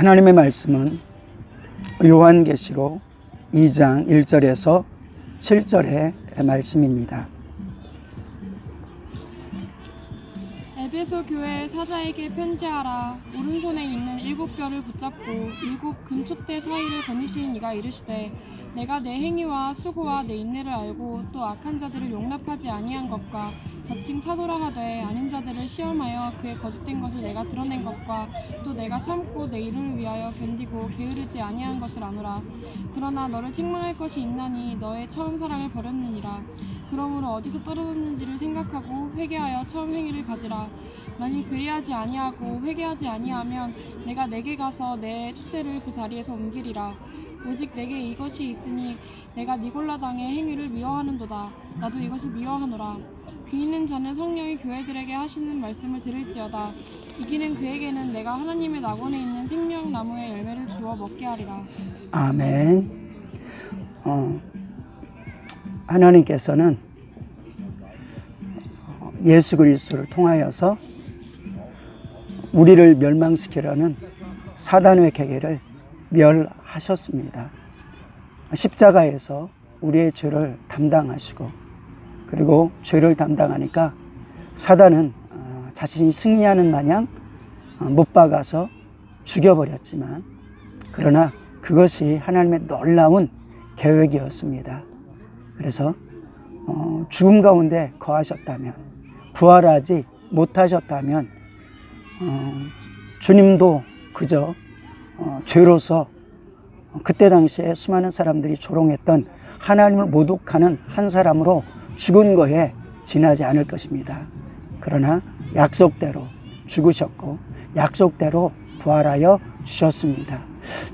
하나님의 말씀은 요한계시록 2장 1절에서 7절의 말씀입니다. 에베소 교회 사자에게 편지하라. 오른손에 있는 7뼈를 붙잡고 7 근촛대 사이를 거니시는 이가 이르시되, 내가 내 행위와 수고와 내 인내를 알고 또 악한 자들을 용납하지 아니한 것과 자칭 사도라 하되 아닌 자들을 시험하여 그의 거짓된 것을 내가 드러낸 것과 또 내가 참고 내 이름을 위하여 견디고 게으르지 아니한 것을 아노라. 그러나 너를 책망할 것이 있나니 너의 처음 사랑을 버렸느니라. 그러므로 어디서 떨어졌는지를 생각하고 회개하여 처음 행위를 가지라. 만일 그리하지 아니하고 회개하지 아니하면 내가 내게 가서 내 촛대를 그 자리에서 옮기리라. 오직 내게 이것이 있으니 내가 니골라당의 행위를 미워하는도다. 나도 이것을 미워하노라. 귀 있는 자는 성령이 교회들에게 하시는 말씀을 들을지어다. 이기는 그에게는 내가 하나님의 낙원에 있는 생명나무의 열매를 주어 먹게 하리라. 아멘. 하나님께서는 예수 그리스도를 통하여서 우리를 멸망시키려는 사단의 계계를 멸하셨습니다. 십자가에서 우리의 죄를 담당하시고, 그리고 죄를 담당하니까 사단은 자신이 승리하는 마냥 못 박아서 죽여버렸지만, 그러나 그것이 하나님의 놀라운 계획이었습니다. 그래서 죽음 가운데 거하셨다면, 부활하지 못하셨다면 주님도 그저 죄로서 그때 당시에 수많은 사람들이 조롱했던 하나님을 모독하는 한 사람으로 죽은 거에 지나지 않을 것입니다. 그러나 약속대로 죽으셨고 약속대로 부활하여 주셨습니다.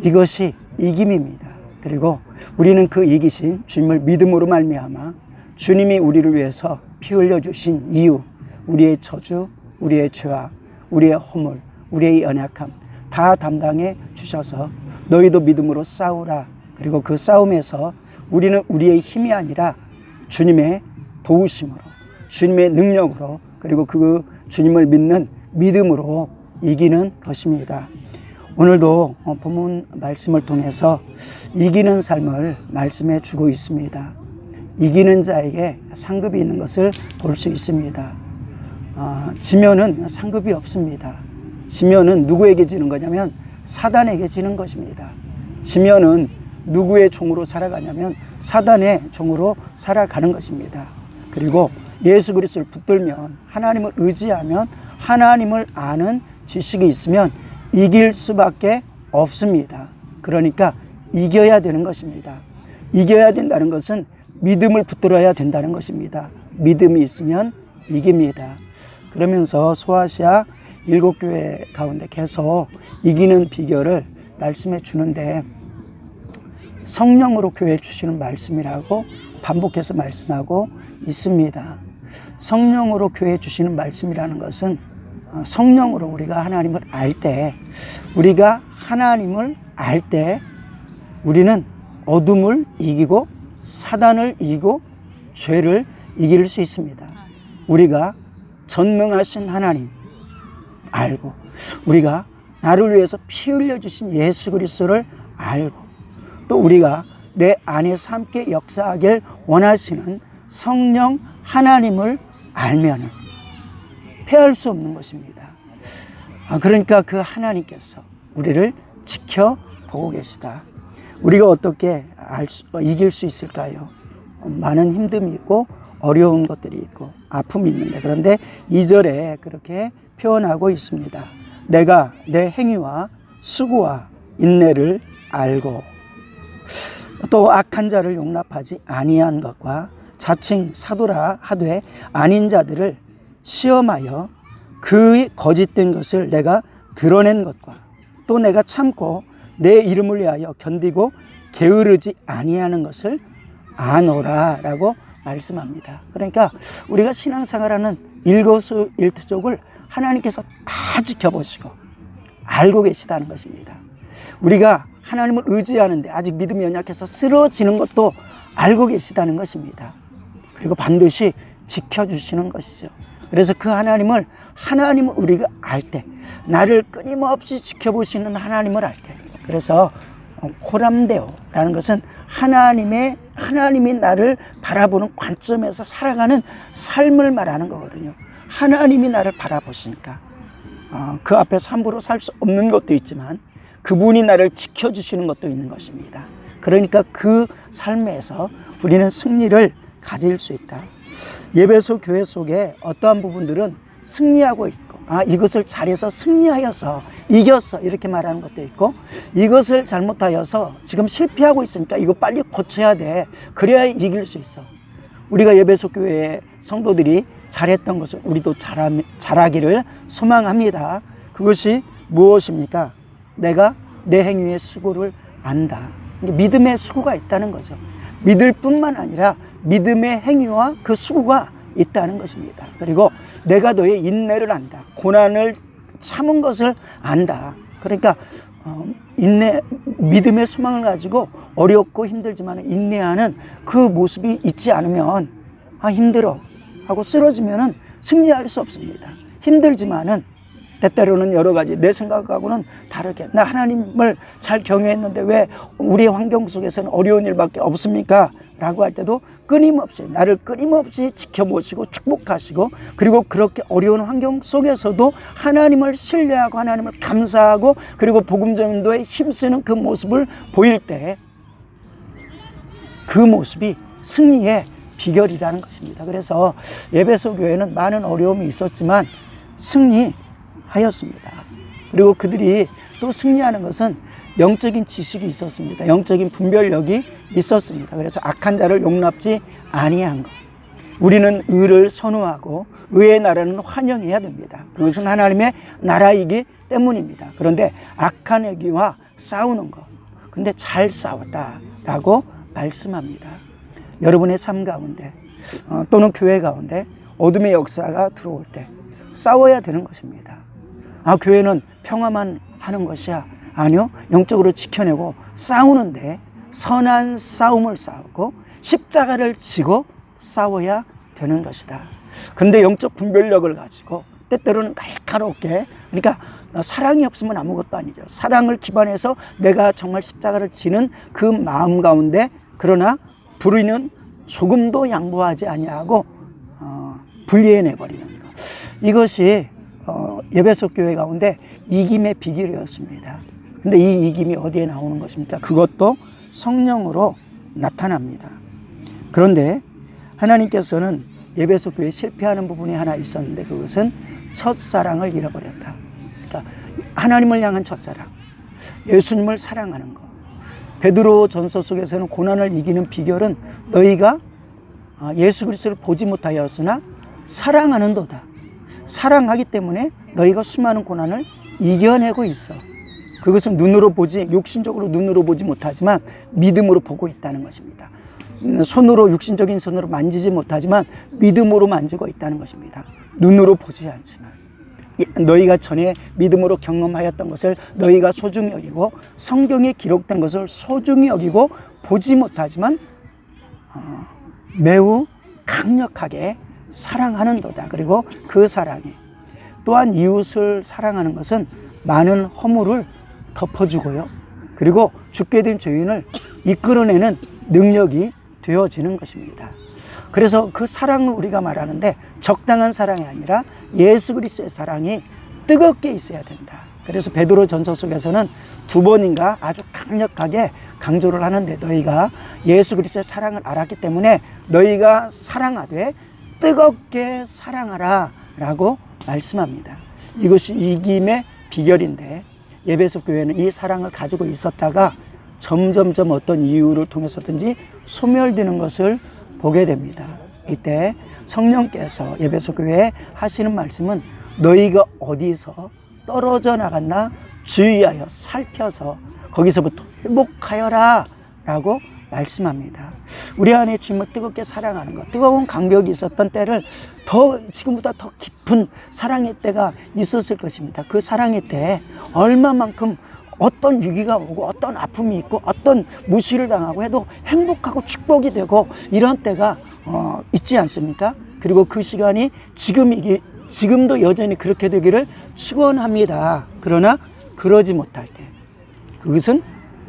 이것이 이김입니다. 그리고 우리는 그 이기신 주님을 믿음으로 말미암아 주님이 우리를 위해서 피 흘려 주신 이유, 우리의 저주, 우리의 죄악, 우리의 허물, 우리의 연약함 다 담당해 주셔서 너희도 믿음으로 싸우라. 그리고 그 싸움에서 우리는 우리의 힘이 아니라 주님의 도우심으로, 주님의 능력으로, 그리고 그 주님을 믿는 믿음으로 이기는 것입니다. 오늘도 본문 말씀을 통해서 이기는 삶을 말씀해 주고 있습니다. 이기는 자에게 상급이 있는 것을 볼 수 있습니다. 지면은 상급이 없습니다. 지면은 누구에게 지는 거냐면 사단에게 지는 것입니다. 지면은 누구의 종으로 살아가냐면 사단의 종으로 살아가는 것입니다. 그리고 예수 그리스도를 붙들면, 하나님을 의지하면, 하나님을 아는 지식이 있으면 이길 수밖에 없습니다. 그러니까 이겨야 되는 것입니다. 이겨야 된다는 것은 믿음을 붙들어야 된다는 것입니다. 믿음이 있으면 이깁니다. 그러면서 소아시아 7교회 가운데 계속 이기는 비결을 말씀해 주는데, 성령으로 교회 주시는 말씀이라고 반복해서 말씀하고 있습니다. 성령으로 교회 주시는 말씀이라는 것은 성령으로 우리가 하나님을 알 때, 우리가 하나님을 알 때 우리는 어둠을 이기고 사단을 이기고 죄를 이길 수 있습니다. 우리가 전능하신 하나님 알고, 우리가 나를 위해서 피 흘려 주신 예수 그리스도를 알고, 또 우리가 내 안에서 함께 역사하길 원하시는 성령 하나님을 알면 패할 수 없는 것입니다. 그러니까 그 하나님께서 우리를 지켜보고 계시다. 우리가 어떻게 이길 수 있을까요? 많은 힘듦이 있고 어려운 것들이 있고 아픔이 있는데, 그런데 2절에 그렇게 표현하고 있습니다. 내가 내 행위와 수고와 인내를 알고 또 악한 자를 용납하지 아니한 것과 자칭 사도라 하되 아닌 자들을 시험하여 그의 거짓된 것을 내가 드러낸 것과 또 내가 참고 내 이름을 위하여 견디고 게으르지 아니하는 것을 아노라 라고 말씀합니다. 그러니까 우리가 신앙생활하는 일거수일투족을 하나님께서 다 지켜보시고 알고 계시다는 것입니다. 우리가 하나님을 의지하는데 아직 믿음이 연약해서 쓰러지는 것도 알고 계시다는 것입니다. 그리고 반드시 지켜주시는 것이죠. 그래서 그 하나님을 하나님을 우리가 알 때, 나를 끊임없이 지켜보시는 하나님을 알 때, 그래서 호람데오라는 것은 하나님이 나를 바라보는 관점에서 살아가는 삶을 말하는 거거든요. 하나님이 나를 바라보시니까 그 앞에서 함부로 살 수 없는 것도 있지만 그분이 나를 지켜주시는 것도 있는 것입니다. 그러니까 그 삶에서 우리는 승리를 가질 수 있다. 예배소 교회 속에 어떠한 부분들은 승리하고 있고, 이것을 잘해서 승리하여서 이겼어 이렇게 말하는 것도 있고, 이것을 잘못하여서 지금 실패하고 있으니까 이거 빨리 고쳐야 돼, 그래야 이길 수 있어. 우리가 예배소 교회의 성도들이 잘했던 것을 우리도 잘하기를 소망합니다. 그것이 무엇입니까? 내가 내 행위의 수고를 안다. 믿음의 수고가 있다는 거죠. 믿을 뿐만 아니라 믿음의 행위와 그 수고가 있다는 것입니다. 그리고 내가 너의 인내를 안다. 고난을 참은 것을 안다. 그러니까 믿음의 소망을 가지고 어렵고 힘들지만 인내하는 그 모습이 있지 않으면 힘들어 하고 쓰러지면 승리할 수 없습니다. 힘들지만은 때때로는 여러 가지 내 생각하고는 다르게, 나 하나님을 잘 경외했는데 왜 우리의 환경 속에서는 어려운 일밖에 없습니까? 라고 할 때도 나를 끊임없이 지켜보시고 축복하시고, 그리고 그렇게 어려운 환경 속에서도 하나님을 신뢰하고 하나님을 감사하고 그리고 복음 전도에 힘쓰는 그 모습을 보일 때 그 모습이 승리의 비결이라는 것입니다. 그래서 예배소 교회는 많은 어려움이 있었지만 승리하였습니다. 그리고 그들이 또 승리하는 것은 영적인 지식이 있었습니다. 영적인 분별력이 있었습니다. 그래서 악한 자를 용납지 아니한 것. 우리는 의를 선호하고 의의 나라는 환영해야 됩니다. 그것은 하나님의 나라이기 때문입니다. 그런데 악한 얘기와 싸우는 것, 근데 잘 싸웠다라고 말씀합니다. 여러분의 삶 가운데 또는 교회 가운데 어둠의 역사가 들어올 때 싸워야 되는 것입니다. 교회는 평화만 하는 것이야. 아니요, 영적으로 지켜내고 싸우는데 선한 싸움을 싸우고 십자가를 지고 싸워야 되는 것이다. 그런데 영적 분별력을 가지고 때때로는 날카롭게, 그러니까 사랑이 없으면 아무것도 아니죠. 사랑을 기반해서 내가 정말 십자가를 지는 그 마음 가운데, 그러나 불의는 조금도 양보하지 아니하고 분리해내버리는 것. 이것이 예배소 교회 가운데 이김의 비결이었습니다. 근데 이 이김이 어디에 나오는 것입니까? 그것도 성령으로 나타납니다. 그런데 하나님께서는 예배소 교회에 실패하는 부분이 하나 있었는데 그것은 첫사랑을 잃어버렸다. 그러니까 하나님을 향한 첫사랑, 예수님을 사랑하는 것. 베드로 전서 속에서는 고난을 이기는 비결은 너희가 예수 그리스도를 보지 못하였으나 사랑하는도다. 사랑하기 때문에 너희가 수많은 고난을 이겨내고 있어. 그것은 육신적으로 눈으로 보지 못하지만 믿음으로 보고 있다는 것입니다. 육신적인 손으로 만지지 못하지만 믿음으로 만지고 있다는 것입니다. 눈으로 보지 않지만 너희가 전에 믿음으로 경험하였던 것을 너희가 소중히 여기고 성경에 기록된 것을 소중히 여기고 보지 못하지만 매우 강력하게 사랑하는도다. 그리고 그 사랑이 또한 이웃을 사랑하는 것은 많은 허물을 덮어주고요. 그리고 죽게 된 죄인을 이끌어내는 능력이 되어지는 것입니다. 그래서 그 사랑을 우리가 말하는데 적당한 사랑이 아니라 예수 그리스도의 사랑이 뜨겁게 있어야 된다. 그래서 베드로 전서 속에서는 2번인가 아주 강력하게 강조를 하는데 너희가 예수 그리스도의 사랑을 알았기 때문에 너희가 사랑하되 뜨겁게 사랑하라 라고 말씀합니다. 이것이 이김의 비결인데 예배소 교회는 이 사랑을 가지고 있었다가 점점점 어떤 이유를 통해서든지 소멸되는 것을 보게 됩니다. 이때 성령께서 예배소 교회에 하시는 말씀은 너희가 어디서 떨어져 나갔나 주의하여 살펴서 거기서부터 회복하여라 라고 말씀합니다. 우리 안에 주님을 뜨겁게 사랑하는 것, 뜨거운 간격이 있었던 때를 지금보다 더 깊은 사랑의 때가 있었을 것입니다. 그 사랑의 때에 얼마만큼 어떤 위기가 오고 어떤 아픔이 있고 어떤 무시를 당하고 해도 행복하고 축복이 되고 이런 때가 있지 않습니까? 그리고 그 시간이 지금도 여전히 그렇게 되기를 축원합니다. 그러나 그러지 못할 때 그것은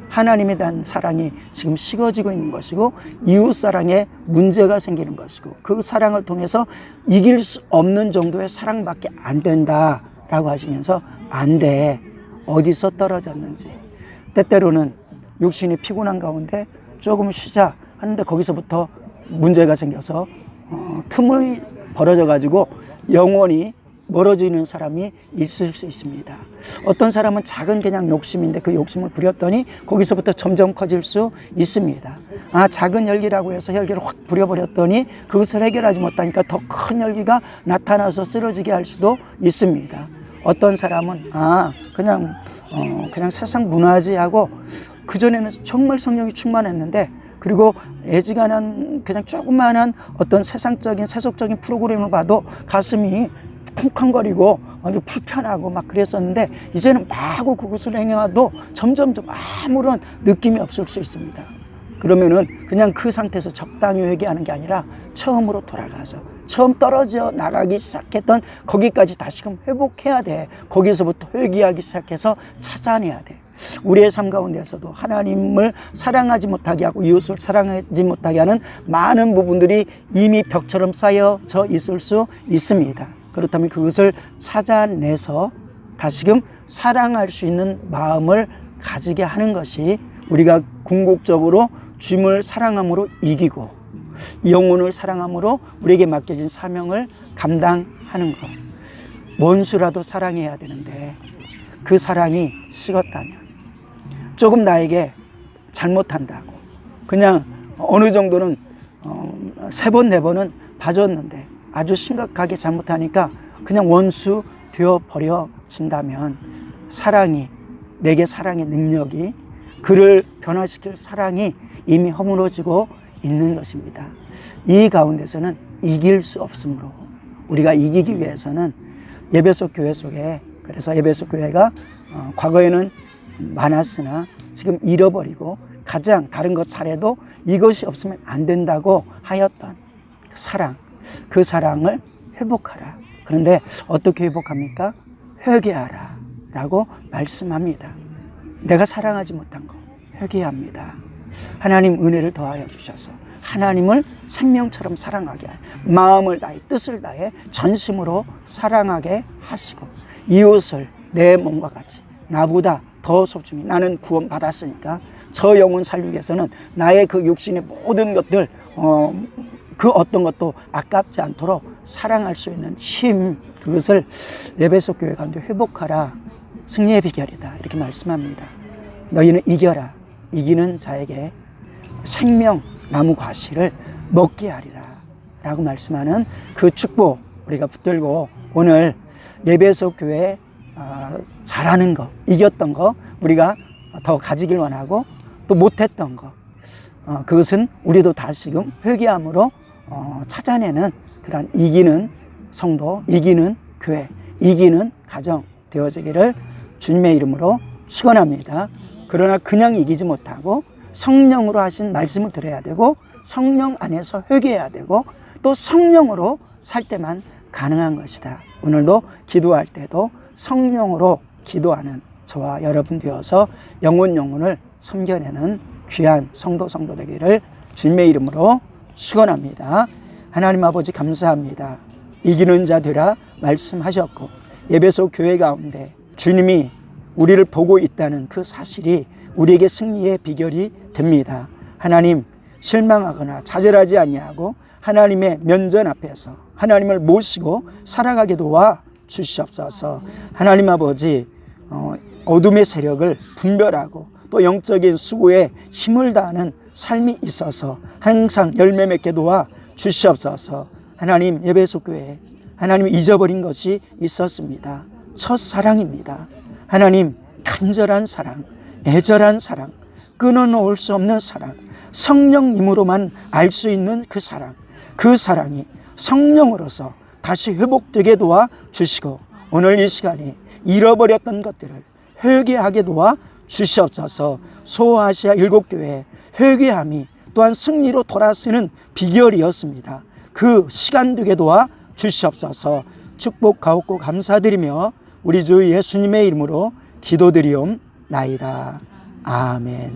하나님에 대한 사랑이 지금 식어지고 있는 것이고 이웃사랑에 문제가 생기는 것이고 그 사랑을 통해서 이길 수 없는 정도의 사랑밖에 안 된다라고 하시면서 안 돼. 어디서 떨어졌는지. 때때로는 육신이 피곤한 가운데 조금 쉬자 하는데 거기서부터 문제가 생겨서 틈이 벌어져 가지고 영원히 멀어지는 사람이 있을 수 있습니다. 어떤 사람은 작은 그냥 욕심인데 그 욕심을 부렸더니 거기서부터 점점 커질 수 있습니다. 작은 열기라고 해서 열기를 확 부려버렸더니 그것을 해결하지 못하니까 더 큰 열기가 나타나서 쓰러지게 할 수도 있습니다. 어떤 사람은 그냥 세상 문화지 하고 그전에는 정말 성령이 충만했는데 그리고 애지간한 그냥 조그마한 어떤 세상적인 세속적인 프로그램을 봐도 가슴이 쿵쾅거리고 불편하고 막 그랬었는데 이제는 마구 그것을 행해도 점점 아무런 느낌이 없을 수 있습니다. 그러면은 그냥 그 상태에서 적당히 회개하는 게 아니라 처음으로 돌아가서 처음 떨어져 나가기 시작했던 거기까지 다시금 회복해야 돼. 거기서부터 회개하기 시작해서 찾아내야 돼. 우리의 삶 가운데서도 하나님을 사랑하지 못하게 하고 이웃을 사랑하지 못하게 하는 많은 부분들이 이미 벽처럼 쌓여져 있을 수 있습니다. 그렇다면 그것을 찾아내서 다시금 사랑할 수 있는 마음을 가지게 하는 것이 우리가 궁극적으로 주님을 사랑함으로 이기고 영혼을 사랑함으로 우리에게 맡겨진 사명을 감당하는 것. 원수라도 사랑해야 되는데 그 사랑이 식었다면 조금 나에게 잘못한다고 그냥 어느 정도는 3번 4번은 봐줬는데 아주 심각하게 잘못하니까 그냥 원수 되어버려진다면 사랑이 내게 사랑의 능력이 그를 변화시킬 사랑이 이미 허물어지고 있는 것입니다. 이 가운데서는 이길 수 없으므로 우리가 이기기 위해서는 에베소 교회 속에 그래서 에베소 교회가 과거에는 많았으나 지금 잃어버리고 가장 다른 것 잘해도 이것이 없으면 안 된다고 하였던 사랑, 그 사랑을 회복하라. 그런데 어떻게 회복합니까? 회개하라 라고 말씀합니다. 내가 사랑하지 못한 거 회개합니다. 하나님 은혜를 더하여 주셔서 하나님을 생명처럼 사랑하게 마음을 다해 뜻을 다해 전심으로 사랑하게 하시고 이웃을 내 몸과 같이 나보다 더 소중히 나는 구원 받았으니까 저 영혼 살리기 위해서는 나의 그 육신의 모든 것들 그 어떤 것도 아깝지 않도록 사랑할 수 있는 힘 그것을 에베소 교회 가운데 회복하라. 승리의 비결이다 이렇게 말씀합니다. 너희는 이겨라. 이기는 자에게 생명 나무 과실을 먹게 하리라 라고 말씀하는 그 축복 우리가 붙들고 오늘 에베소 교회 잘하는 거 이겼던 거 우리가 더 가지길 원하고 또 못했던 거 그것은 우리도 다시금 회개함으로 찾아내는 그러한 이기는 성도 이기는 교회 이기는 가정 되어지기를 주님의 이름으로 축원합니다. 그러나 그냥 이기지 못하고 성령으로 하신 말씀을 들어야 되고 성령 안에서 회개해야 되고 또 성령으로 살 때만 가능한 것이다. 오늘도 기도할 때도 성령으로 기도하는 저와 여러분 되어서 영혼을 섬겨내는 귀한 성도 되기를 주님의 이름으로 축원합니다. 하나님 아버지 감사합니다. 이기는 자 되라 말씀하셨고 에베소 교회 가운데 주님이 우리를 보고 있다는 그 사실이 우리에게 승리의 비결이 됩니다. 하나님 실망하거나 좌절하지 아니하고 하나님의 면전 앞에서 하나님을 모시고 살아가게 도와 주시옵소서. 하나님 아버지 어둠의 세력을 분별하고 또 영적인 수고에 힘을 다하는 삶이 있어서 항상 열매 맺게 도와 주시옵소서. 하나님 에베소 교회에 하나님이 잊어버린 것이 있었습니다. 첫사랑입니다. 하나님 간절한 사랑, 애절한 사랑, 끊어놓을 수 없는 사랑, 성령님으로만 알 수 있는 그 사랑, 그 사랑이 성령으로서 다시 회복되게 도와 주시고 오늘 이 시간에 잃어버렸던 것들을 회개하게 도와 주시옵소서. 소아시아 7교회 회개함이 또한 승리로 돌아서는 비결이었습니다. 그 시간 되게 도와 주시옵소서. 축복하옵고 감사드리며 우리 주 예수님의 이름으로 기도드리옵나이다. 아멘.